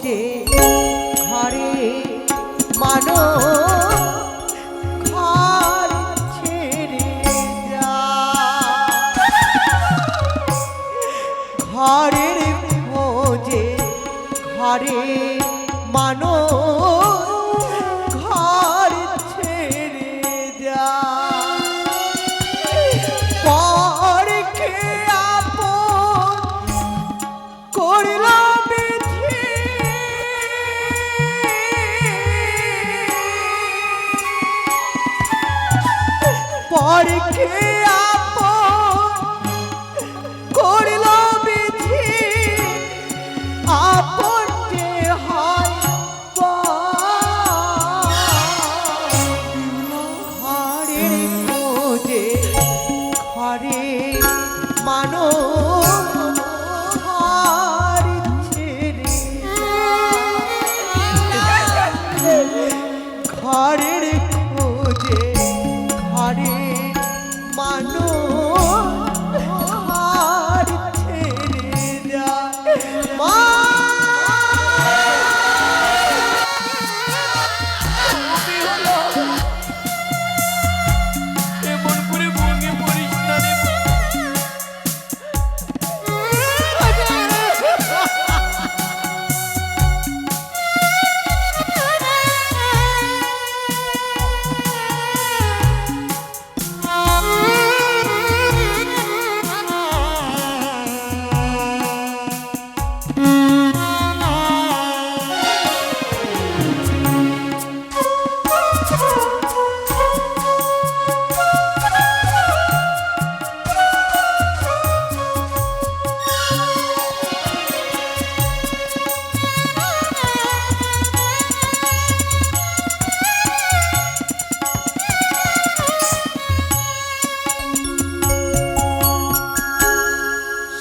খোঁজে ঘরে মানো ঘর ছেড়ে যায় ঘরের খোঁজে ঘরে মানো ঘর ছেড়ে যায় পরকে আপন করলাম বিধি পরকে আপন করলাম বিধি আপন যে হয় ঘরের খোঁজে ঘরে মানো ঘর ছেড়ে ঘরের খোঁজে ঘরে মানো ঘর ছেড়ে যায় মা এমন করে ভেঙে পড়িস না রে মা।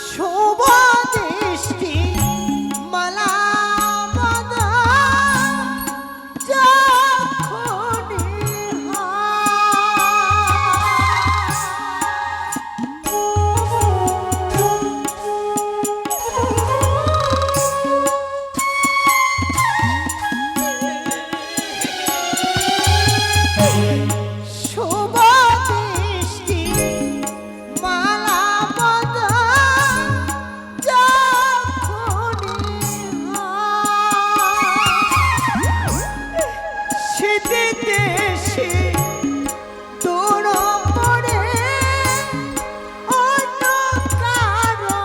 শোভা দৃষ্টি মালা বাঁধা যখনই শোভা দৃষ্টি মালা বাঁধা শীতে দেশে তোর পরে অন্য কারো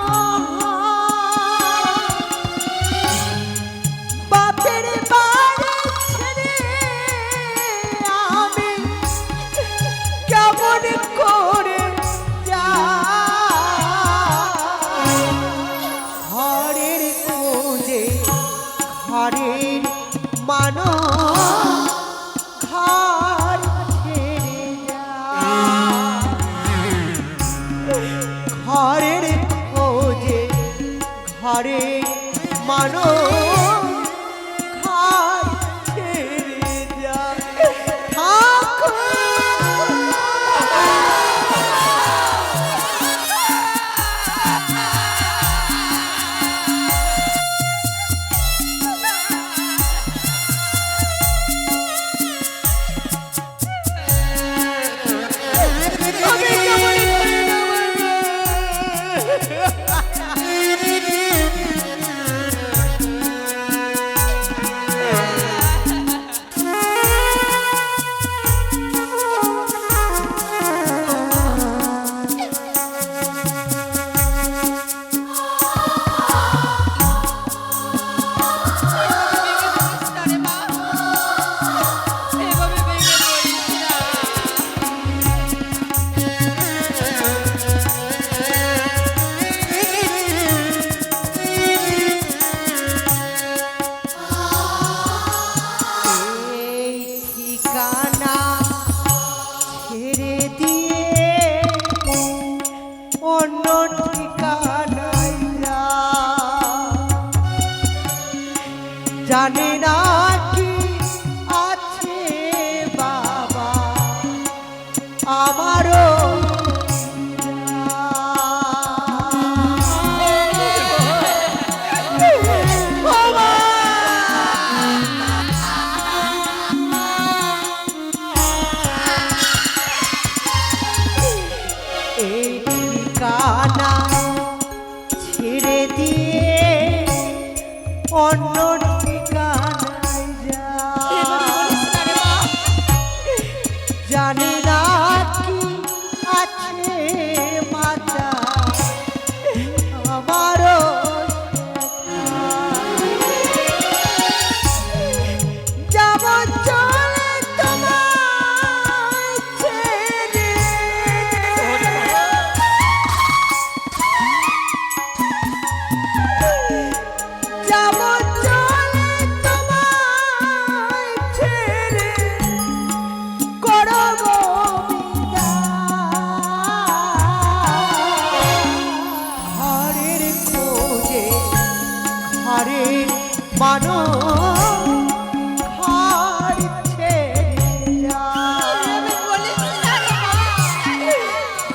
বাপের বাড়ি ছেড়ে আমি কেমন করে যাই ঘরের খোঁজে ঘরের মানো ঘর ছেড়ে যায় ঘরের খোঁজে ঘরে মানো ঘর ছেড়ে যায় জানি না কি আছে বাবা আমারও বাবা ঘরে মানুষ ঘর ছেড়ে যায়।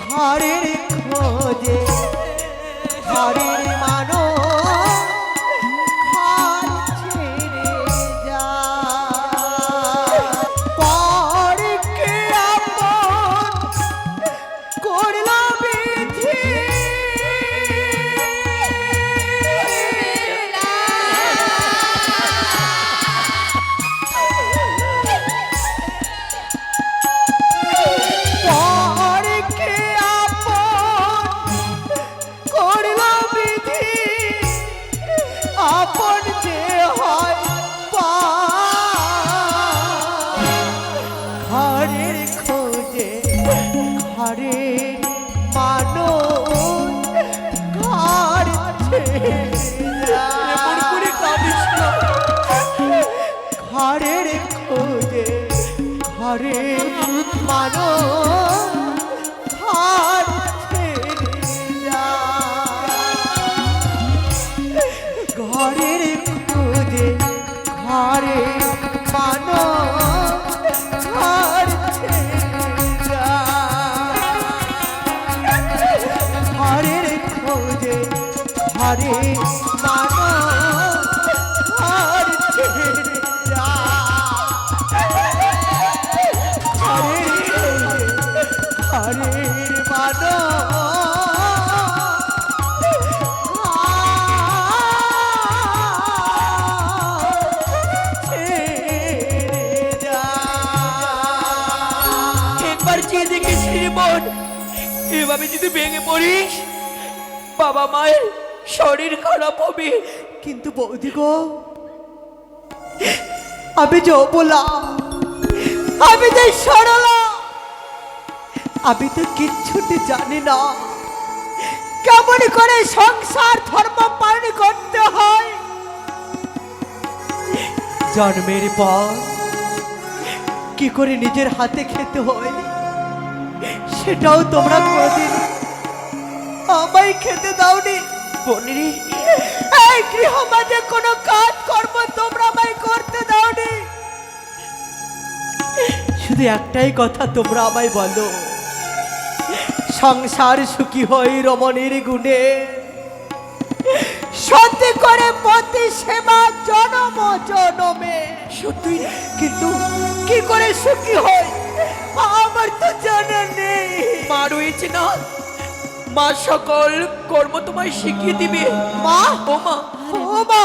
ঘরের খোঁজে ঘরের মানুষ ঘর ছেড়ে যায়। পরকে আপন করল বিধি, পরকে আপন করল বিধি, আপন যে হয় পার। ঘরের খোঁজে ঘরের মানুষ ঘর ছেড়ে এমন করে কাঁদিস না। ঘরের খোঁজে ঘরের মানুষ ঘর ছেড়ে যায়। ঘরের খোঁজে ঘরের মানুষ ঘর ছেড়ে যায়। ঘরের খোঁজে ঘরের মানুষ ঘর ছেড়ে যায়। ঘরের একবার চেয়ে দেখিস রে বোন, এভাবে যদি ভেঙে পড়িস বাবা মায়ের শরীর খারাপ হবে। কিন্তু বৌদি গো, আমি যে অবলা, আমি যে সরলা, আমি তো কিচ্ছুটি জানি না কেমন করে সংসার ধর্ম পালন করতে হয়। জন্মের পর কি করে নিজের হাতে খেতে হয় সেটাও তোমরা কোনদিন আমায় খেতে দাওনি। বনেরে এই গৃহমাঝে কোনো কাজ কর্ম তোমরা আমায় করতে দাওনি। শুধু একটাই কথা তোমরা আমায় বলো, সংসার সুখী হই রমণীর গুণে, সত্যি করে পতি সেবা জনম জনমে। সত্যি কিন্তু কি করে সুখী হই আমার তো জানা নেই। মা রয়েছে না, মা সকল কর্ম তোমায় শিখিয়ে দিবে। মা, ও মা, ও মা,